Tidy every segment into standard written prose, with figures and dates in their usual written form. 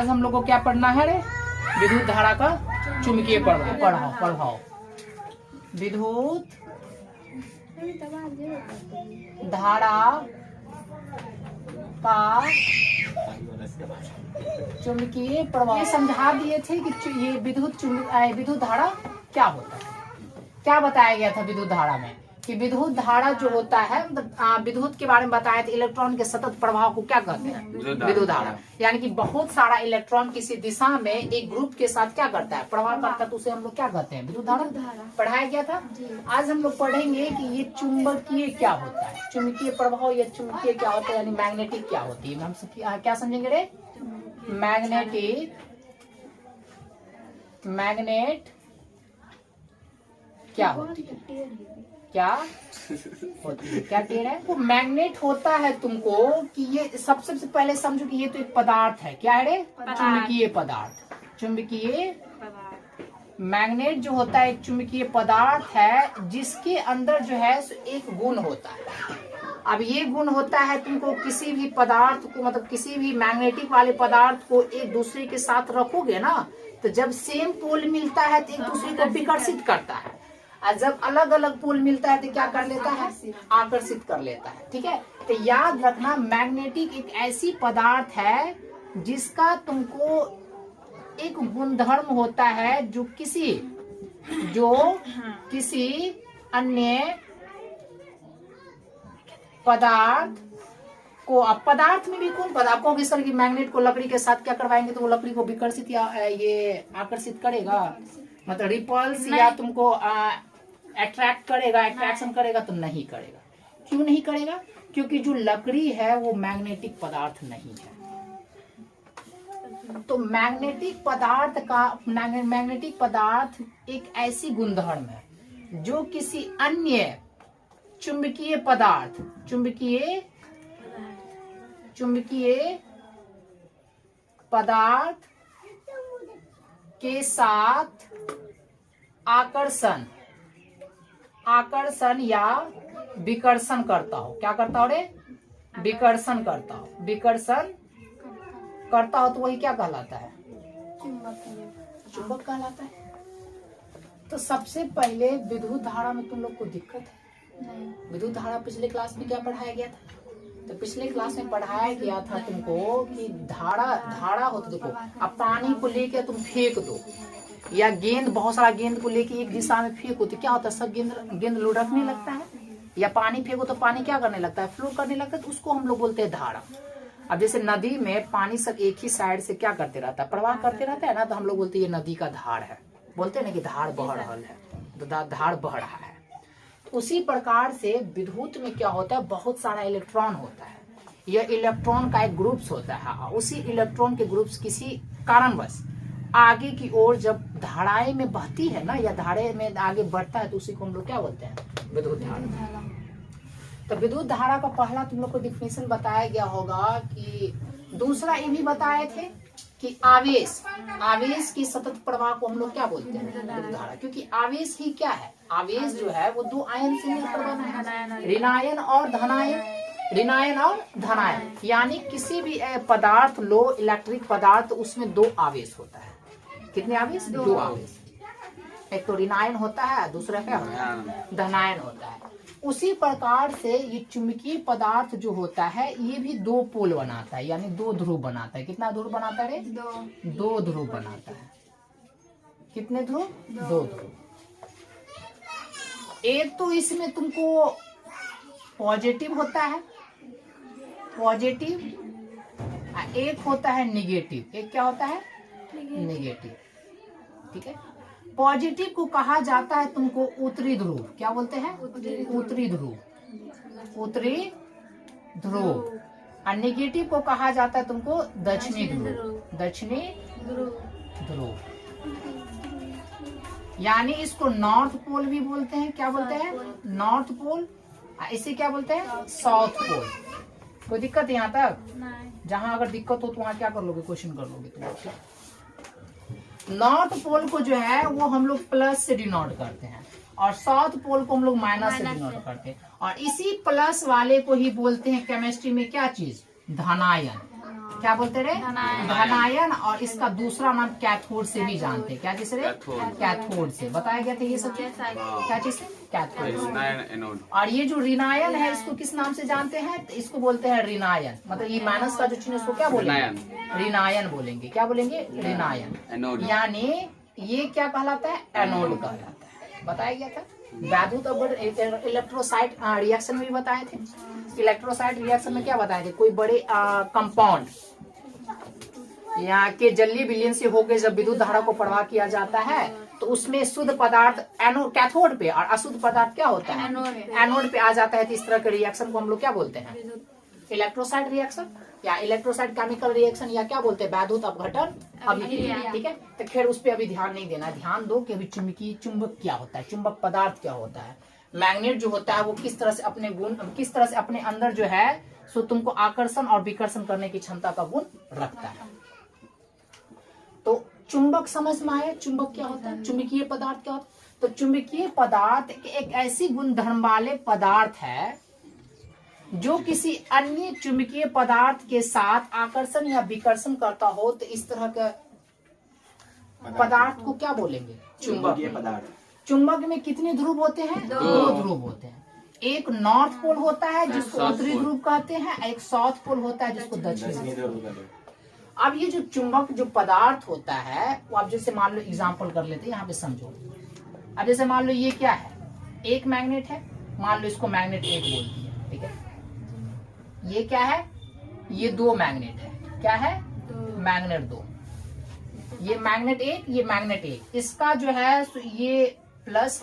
आज हम लोग को क्या पढ़ना है रे? विद्युत धारा का चुंबकीय प्रभाव। विद्युत धारा का चुंबकीय प्रभाव। ये समझा दिए थे कि ये विद्युत धारा क्या होता है। क्या बताया गया था विद्युत धारा में कि विद्युत धारा जो होता है, मतलब विद्युत के बारे में बताया था, इलेक्ट्रॉन के सतत प्रवाह को क्या कहते हैं? विद्युत धारा। यानी कि बहुत सारा इलेक्ट्रॉन किसी दिशा में एक ग्रुप के साथ क्या करता है? प्रवाह करता है, तो उसे हम लोग क्या कहते हैं? विद्युत धारा। पढ़ाया गया था। आज हम लोग पढ़ेंगे कि ये चुंबकीय क्या होता है, चुंबकीय प्रभाव या चुंबकीय क्या होता है, यानी मैग्नेटिक क्या होती है। हम क्या समझेंगे रे? मैग्नेट क्या होती है? क्या होती है? क्या कह रहा है? वो मैग्नेट होता है तुमको कि ये सबसे पहले समझो कि ये तो एक पदार्थ है। क्या है रे? चुंबकीय पदार्थ। चुंबकीय मैग्नेट जो होता है एक चुंबकीय पदार्थ है जिसके अंदर जो है एक गुण होता है। अब ये गुण होता है तुमको किसी भी पदार्थ को, मतलब किसी भी मैग्नेटिक वाले पदार्थ को एक दूसरे के साथ रखोगे ना, तो जब सेम पोल मिलता है तो एक दूसरे को विकर्षित करता है, और जब अलग अलग पोल मिलता है तो क्या कर लेता है? आकर्षित कर लेता है। ठीक है, तो याद रखना मैग्नेटिक एक ऐसी पदार्थ है जिसका तुमको एक गुणधर्म होता है जो किसी अन्य पदार्थ को, अब पदार्थ में भी कौन पदार्थ को, किस तरह की मैग्नेट को लकड़ी के साथ क्या करवाएंगे तो वो लकड़ी को विकर्षित या ये आकर्षित करेगा, मतलब रिपल्स या तुमको अट्रैक्ट करेगा, अट्रैक्शन करेगा तो नहीं करेगा। क्यों नहीं करेगा? क्योंकि जो लकड़ी है वो मैग्नेटिक पदार्थ नहीं है। तो मैग्नेटिक पदार्थ एक ऐसी गुणधर्म है जो किसी अन्य चुंबकीय पदार्थ के साथ आकर्षण या विकर्षण करता हो। क्या करता हो रे? विकर्षण करता हो। विकर्षण करता हो तो वही क्या कहलाता है? चुंबक कहलाता है। तो सबसे पहले विद्युत धारा में तुम लोग को दिक्कत है? विद्युत धारा पिछले क्लास में क्या पढ़ाया गया था? तो पिछले क्लास में पढ़ाया गया था तुमको कि धारा होता, देखो अब पानी को लेके तुम फेंक दो या गेंद, बहुत सारा गेंद को लेके एक दिशा में फेंको तो क्या होता है? सब गेंद लुढ़कने लगता है। या पानी फेंको तो पानी क्या करने लगता है? फ्लो करने लगता है। तो उसको हम लोग बोलते हैं धारा। अब जैसे नदी में पानी सब एक ही साइड से क्या करते रहता है? प्रवाह करते रहता है ना, तो हम लोग बोलते हैं ये नदी का धार है। बोलते हैं ना कि धार बह रहा है, तो धार बह रहा है। उसी प्रकार से विद्युत में क्या होता है? बहुत सारा इलेक्ट्रॉन होता है। यह इलेक्ट्रॉन का एक ग्रुप्स होता है। उसी इलेक्ट्रॉन के ग्रुप्स किसी कारणवश आगे की ओर जब धाराएं में बहती है ना, या धारे में आगे बढ़ता है, तो उसी को हम लोग क्या बोलते हैं? विद्युत धारा। तो विद्युत धारा का पहला तुम लोग को डिफिनेशन बताया गया होगा कि दूसरा ये भी बताए थे कि आवेश की सतत प्रवाह को हम लोग क्या बोलते हैं? विद्युत धारा। क्योंकि आवेश ही क्या है? आवेश जो है वो दो आयन से मिलकर बना है, ऋणायन और धनायन। यानी किसी भी पदार्थ लो, इलेक्ट्रिक पदार्थ, उसमें दो आवेश होता है। कितने आवेश? दो आवेश। एक तो ऋणायन होता है, दूसरा क्या होता है? धनायन होता है। उसी प्रकार से ये चुंबकीय पदार्थ जो होता है ये भी दो पोल बनाता है, यानी दो ध्रुव बनाता है। कितना ध्रुव बनाता है? दो ध्रुव बनाता है। कितने ध्रुव? दो ध्रुव। एक तो इसमें तुमको पॉजिटिव होता है, एक होता है निगेटिव। एक क्या होता है? निगेटिव। ठीक है। पॉजिटिव को कहा जाता है तुमको उत्तरी ध्रुव। क्या बोलते हैं? उत्तरी ध्रुव। और निगेटिव को कहा जाता है तुमको दक्षिणी ध्रुव। यानी इसको नॉर्थ पोल भी बोलते हैं। क्या बोलते हैं? North pole. इसे क्या बोलते हैं? South pole. कोई दिक्कत है यहाँ तक? जहाँ अगर दिक्कत हो तो वहाँ क्या कर लोगे? क्वेश्चन कर लोगे तुम। नॉर्थ पोल को जो है वो हम लोग प्लस से डिनोट करते हैं और साउथ पोल को हम लोग माइनस से डिनोट करते हैं। और इसी प्लस वाले को ही बोलते हैं केमिस्ट्री में क्या चीज? धनायन। क्या बोलते रहे, धनायन, और इसका दूसरा नाम कैथोड से भी जानते हैं। क्या चीज से, कैथोड से बताया गया था ये सब चीज। क्या चीज से, कैथोड। और ये जो ऋणायन है इसको किस नाम से जानते हैं, तो इसको बोलते हैं ऋणायन। मतलब ये माइनस का जो चिन्ह इसको क्या बोलेंगे, ऋणायन बोलेंगे। क्या बोलेंगे, ऋणायन। यानी ये क्या कहलाता है, एनोड कहलाता है। बताया गया था वैद्युत अवरोध इलेक्ट्रोसाइट रिएक्शन में भी बताए थे। इलेक्ट्रोसाइट रिएक्शन में क्या बताए थे, कोई बड़े कंपाउंड यहाँ के जलीय विलयन से होकर जब विद्युत धारा को प्रवाह किया जाता है तो उसमें शुद्ध पदार्थ एनोड कैथोड पे और अशुद्ध पदार्थ क्या होता है, एनोड पे आ जाता है। तो इस तरह के रिएक्शन को हम लोग क्या बोलते हैं, इलेक्ट्रोसाइट रिएक्शन या इलेक्ट्रोसाइट केमिकल रिएक्शन, या क्या बोलते हैं, वैद्युत अपघटन अभिक्रिया। ठीक है, तो खैर उस पर अभी ध्यान नहीं देना। ध्यान दो कि अभी चुंबकीय चुंबक क्या होता है, चुंबक पदार्थ क्या होता है, मैग्नेट जो होता है वो किस तरह से अपने गुण, किस तरह से अपने अंदर जो है सो तुमको आकर्षण और विकर्षण करने की क्षमता का गुण रखता है। तो चुंबक समझ में आया, चुंबक क्या होता है, चुंबकीय पदार्थ क्या होता है। तो चुंबकीय पदार्थ एक ऐसी गुणधर्म वाले पदार्थ है जो किसी अन्य चुंबकीय पदार्थ के साथ आकर्षण या विकर्षण करता हो। तो इस तरह के पदार्थ को क्या बोलेंगे, चुंबकीय पदार्थ। चुंबक में कितने ध्रुव होते हैं, दो ध्रुव होते हैं। एक नॉर्थ पोल होता है जिसको उत्तरी ध्रुव कहते हैं, एक साउथ पोल होता है जिसको दक्षिणी ध्रुव। अब ये जो चुंबक जो पदार्थ होता है वो आप जैसे मान लो एग्जांपल कर लेते हैं, यहाँ पे समझो। अब जैसे मान लो ये क्या है, एक मैग्नेट है, मान लो इसको मैग्नेट 1 बोल दिया। ठीक है, ये क्या है, ये 2 मैग्नेट है। क्या है, मैग्नेट 2। ये मैग्नेट 1, ये मैग्नेट 1। इसका जो है ये प्लस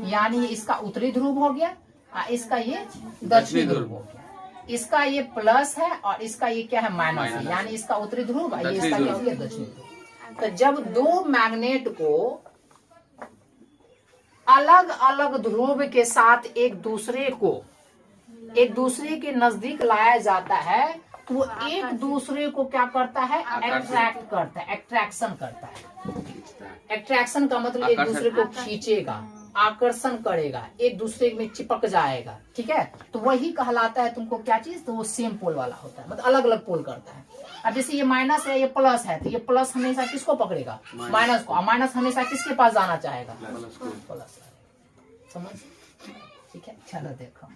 यानी इसका उत्तरी ध्रुव हो गया, इसका ये दक्षिणी ध्रुव हो गया। इसका ये प्लस है और इसका ये क्या है, माइनस है, यानी इसका उत्तरी ध्रुव, ये इसका क्या हो गया, दक्षिणी ध्रुव। तो जब 2 मैग्नेट को अलग अलग ध्रुव के साथ एक दूसरे के नजदीक लाया जाता है तो वो एक दूसरे को क्या करता है, अट्रैक्ट करता है, एट्रैक्शन करता है। एट्रैक्शन का मतलब एक दूसरे को खींचेगा, आकर्षण करेगा, एक दूसरे में चिपक जाएगा। ठीक है, तो वही कहलाता है तुमको क्या चीज, तो वो सेम पोल वाला होता है, मतलब अलग अलग पोल करता है। अब जैसे ये माइनस है, ये प्लस है, तो ये प्लस हमेशा किसको पकड़ेगा, माइनस को, और माइनस हमेशा किसके पास जाना चाहेगा, प्लस। समझ, ठीक है, चलो देखो।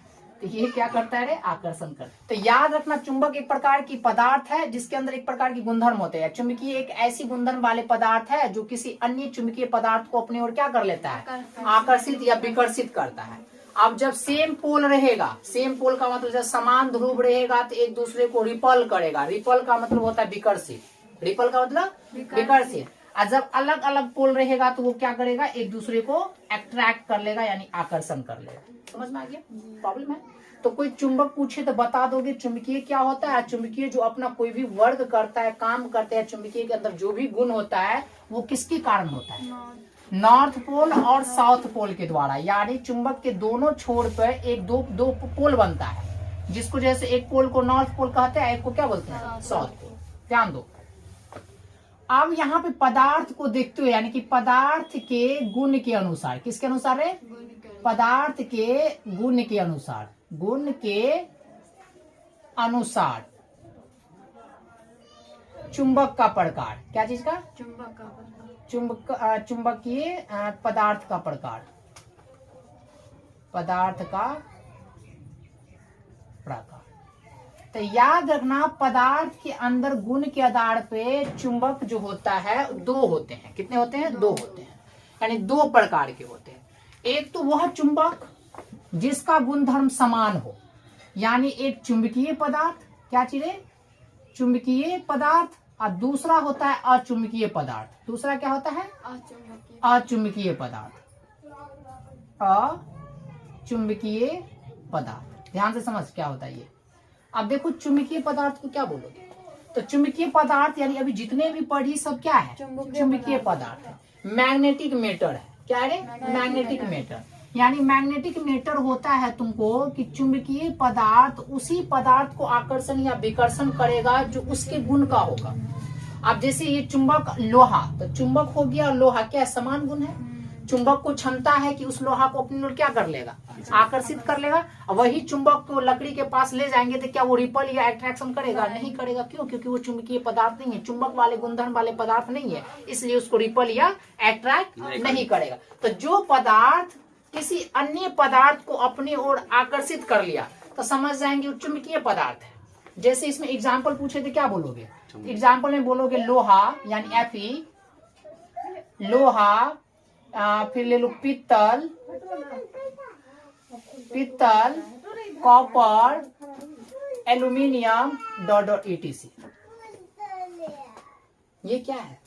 तो ये क्या करता है रे, आकर्षण करता है। तो याद रखना, चुंबक एक प्रकार की पदार्थ है जिसके अंदर एक प्रकार की गुणधर्म होते हैं। चुंबकीय एक ऐसी गुणधर्म वाले पदार्थ है जो किसी अन्य चुंबकीय पदार्थ को अपनी ओर क्या कर लेता है, आकर्षित या विकर्षित करता है। अब जब सेम पोल रहेगा, सेम पोल का मतलब जब समान ध्रुव रहेगा तो एक दूसरे को रिपल करेगा। रिपल का मतलब होता है विकर्षित, रिपल का मतलब विकर्षित। और जब अलग अलग पोल रहेगा तो वो क्या करेगा, एक दूसरे को अट्रैक्ट कर लेगा, यानी आकर्षण कर लेगा। समझ में आ गया, प्रॉब्लम है। तो कोई चुंबक पूछे तो बता दोगे चुंबकीय क्या होता है। चुंबकीय जो अपना कोई भी वर्ग करता है, काम करते हैं, चुंबकीय के अंदर जो भी गुण होता है वो किसके कारण होता है, नॉर्थ पोल और साउथ पोल के द्वारा। यानी चुंबक के दोनों छोर पर एक दो पोल बनता है, जिसको जैसे एक पोल को नॉर्थ पोल कहते हैं, एक को क्या बोलते हैं, साउथ पोल। ध्यान दो। अब यहाँ पे पदार्थ को देखते हुए, यानी कि पदार्थ के गुण के अनुसार, किसके अनुसार है, पदार्थ के गुण के अनुसार, गुण के अनुसार चुंबक का प्रकार, क्या चीज का, चुंबक का प्रकार, चुंबकीय पदार्थ का प्रकार, पदार्थ का प्रकार। तो याद रखना, पदार्थ के अंदर गुण के आधार पे चुंबक जो होता है 2 होते हैं। कितने होते हैं, 2 होते हैं, यानी 2 प्रकार के होते हैं। एक तो वह चुंबक जिसका गुणधर्म समान हो, यानी एक चुंबकीय पदार्थ, क्या चीज है, चुंबकीय पदार्थ, और दूसरा होता है अचुंबकीय पदार्थ। दूसरा क्या होता है, अचुंबकीय पदार्थ, अचुंबकीय पदार्थ। ध्यान से समझ क्या होता है ये। अब देखो चुंबकीय पदार्थ को क्या बोलोगे, तो चुंबकीय पदार्थ यानी अभी जितने भी पढ़ी सब क्या है, चुंबकीय पदार्थ है। मैग्नेटिक मेटर है, क्या है, मैग्नेटिक मेटर। यानी मैग्नेटिक मेटर होता है तुमको कि चुंबकीय पदार्थ उसी पदार्थ को आकर्षण या विकर्षण करेगा जो उसके गुण का होगा। अब जैसे ये चुंबक लोहा, तो चुंबक हो गया लोहा, क्या समान गुण है, चुंबक को क्षमता है कि उस लोहा को अपनी ओर क्या कर लेगा, आकर्षित कर लेगा। वही चुंबक को लकड़ी के पास ले जाएंगे तो क्या वो रिपल या अट्रैक्शन करेगा? नहीं करेगा। क्यों? क्योंकि वो चुंबकीय पदार्थ नहीं है, चुंबक वाले गुणधर्म वाले पदार्थ नहीं है, इसलिए उसको रिपल या अट्रैक्ट नहीं करेगा। तो जो पदार्थ किसी अन्य पदार्थ को अपनी ओर आकर्षित कर लिया तो समझ जाएंगे वो चुंबकीय पदार्थ है। जैसे इसमें एग्जाम्पल पूछे तो क्या बोलोगे? एग्जाम्पल में बोलोगे लोहा यानी Fe, लोहा, फिर ले लो पित्तल, कॉपर, एल्यूमिनियम डॉट etc। ये क्या है?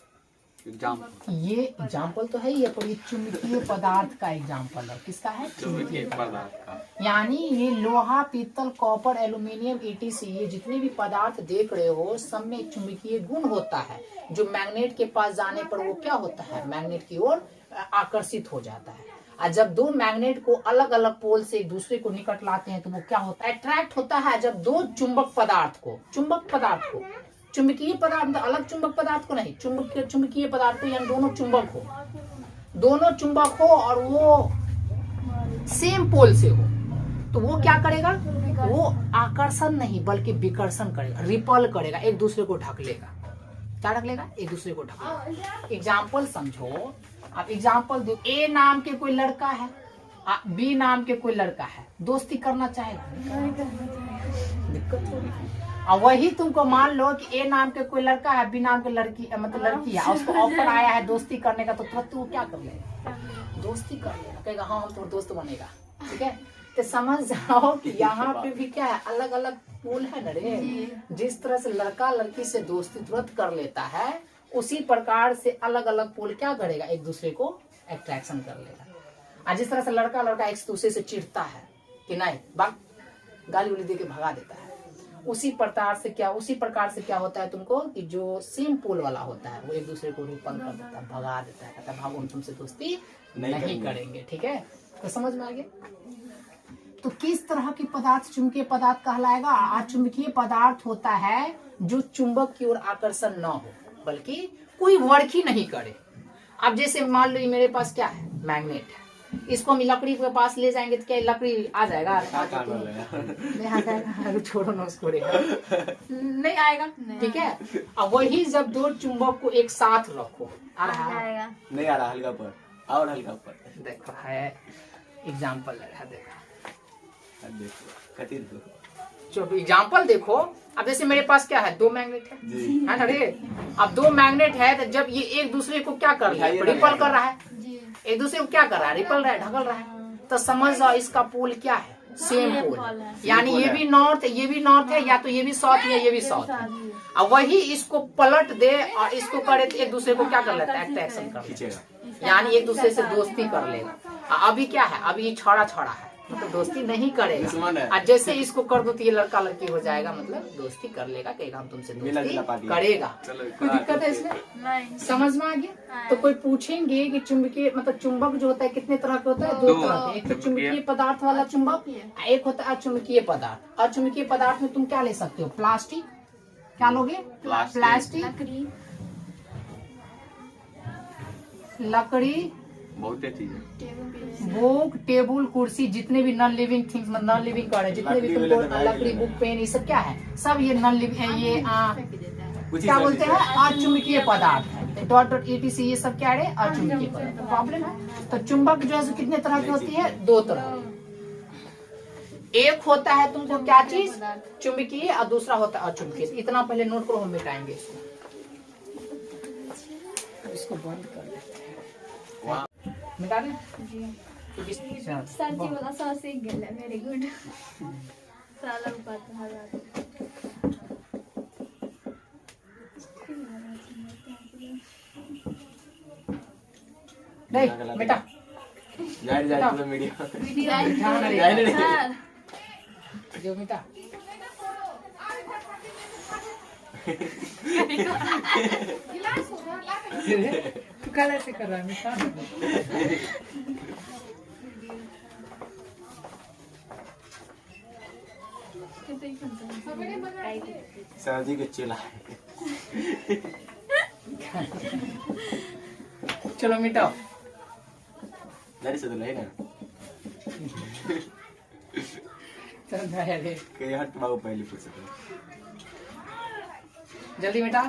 ये एग्जाम्पल तो है ही है, पर ये चुंबकीय पदार्थ का एग्जाम्पल है। किसका है? चुंबकीय पदार्थ का। यानी ये लोहा, पीतल, कॉपर, एल्यूमिनियम etc ये जितने भी पदार्थ देख रहे हो सब में एक चुंबकीय गुण होता है, जो मैग्नेट के पास जाने पर वो क्या होता है, मैग्नेट की ओर आकर्षित हो जाता है। और जब दो मैग्नेट को अलग अलग पोल से एक दूसरे को निकट लाते हैं तो वो क्या होता है, अट्रैक्ट होता है। जब दो चुंबकीय पदार्थ को चुंबकीय पदार्थ अलग चुंबक पदार्थ को नहीं, चुंबकीय पदार्थ को यानी दोनों चुंबक हो और वो सेम पोल से हो तो वो क्या करेगा, वो आकर्षण नहीं बल्कि विकर्षण करेगा, रिपल करेगा, एक दूसरे को ढक लेगा। क्या ढक लेगा? एक दूसरे को ढक लेगा। एग्जाम्पल समझो, आप एग्जाम्पल दो। ए नाम के कोई लड़का है, बी नाम के कोई लड़का है, दोस्ती करना चाहेगा? दिक्कत होगी। और वही तुमको मान लो कि ए नाम के कोई लड़का है, बी नाम के लड़की लड़की है, उसको ऑफर आया है दोस्ती करने का, तो तुरंत वो क्या कर लेगा, दोस्ती कर लेगा, कहेगा हाँ हम तुम्हारा दोस्त बनेगा। ठीक है, तो समझ जाओ कि यहाँ पे भी क्या है, अलग अलग पोल है ना रे। जिस तरह से लड़का लड़की से दोस्ती तुरंत कर लेता है, उसी प्रकार से अलग अलग पोल क्या करेगा, एक दूसरे को अट्रैक्शन कर लेगा। और जिस तरह से लड़का लड़का एक दूसरे से चिढ़ता है कि नहीं बात गाली उली दे के भगा देता है, उसी प्रकार से क्या होता है तुमको कि जो सेम पोल वाला होता है वो एक दूसरे को रिपल कर देता है, भगा देता है, कहता है भागो हम तुमसे दोस्ती नहीं करेंगे। ठीक है, तो समझ में आ गया। तो किस तरह के पदार्थ चुंबकीय पदार्थ कहलाएगा? चुंबकीय पदार्थ होता है जो चुंबक की ओर आकर्षण न हो बल्कि कोई वर्क ही नहीं करे। अब जैसे मान लो मेरे पास क्या है, मैग्नेट है, इसको हम लकड़ी के पास ले जाएंगे तो क्या लकड़ी आ जाएगा? नहीं आ जाएगा, छोड़ो ना उसको, नहीं आएगा। ठीक है, अब वही जब दो चुंबक को एक साथ रखो, आ रहा है? नहीं आ रहा, हल्का पर और हल्का पर देखो है एग्जाम्पल है, देखो एग्जाम्पल देखो। अब जैसे मेरे पास क्या है, दो मैग्नेट है ना रे। अब दो मैग्नेट है तो जब ये एक दूसरे को क्या कर रहा है, रिपल कर रहा है, एक दूसरे को क्या कर रहा है, रिपल रहा है, ढकल रहा है। तो समझ जाओ इसका पोल क्या है, सेम पोल, यानी ये भी नॉर्थ है, या तो ये भी साउथ है, ये भी साउथ है। अब वही इसको पलट दे और इसको करे तो एक दूसरे को क्या कर लेता है, अट्रैक्शन कर लेगा, यानी एक दूसरे से दोस्ती कर लेगा। अभी क्या है, अभी ये छड़ा है, मतलब दोस्ती नहीं करेगा। और जैसे इसको कर दो तो ये लड़का लड़की हो जाएगा, मतलब दोस्ती कर लेगा, कहेगा हम तुमसे दोस्ती करेगा। कोई दिक्कत है इसमें? समझ में आ गया। तो कोई पूछेंगे कि चुंबकीय मतलब चुंबक जो होता है कितने तरह के होता है? दो तरह के। एक तो चुंबकीय पदार्थ वाला चुंबक, एक होता है अचुंबकीय पदार्थ। अचुंबकीय पदार्थ में तुम क्या ले सकते हो, प्लास्टिक, क्या लोगे, प्लास्टिक, लकड़ी, बहुत चीजें, बुक, टेबल, कुर्सी, जितने भी non living things, non living कर जितने भी तुमको लकड़ी, बुक, पेन, ये सब क्या है, सब ये नॉन लिविंग, ये क्या बोलते हैं, अचुंबकीय पदार्थ है। डॉट etc ये सब क्या है, अचुंबकीय पदार्थ। प्रॉब्लम है। तो चुंबक जो है कितने तरह की होती है, दो तरह। एक होता है तुमको क्या चीज, चुंबकीय, और दूसरा होता है अचुंबकीय। इतना पहले नोट करो, हम मिटाएंगे इसको बंद कर देते हैं, मिटा दें सर जी वाला सर सीख गए, वेरी गुड। साला बात नहीं बेटा, जाए मीडिया जो बेटा तू कल ऐसे कर रहा है, मिटा सर जी के चेला। चलो मिटाओ। जारी से तो नहीं ना चल गया रे कहीं हट बाबू पहले पूछ सकते जल्दी बेटा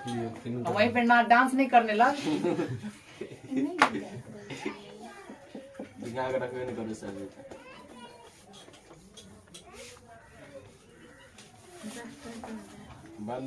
वहीं पे ना डांस नहीं करने लग दिखा कर रखो नहीं करो सर बंद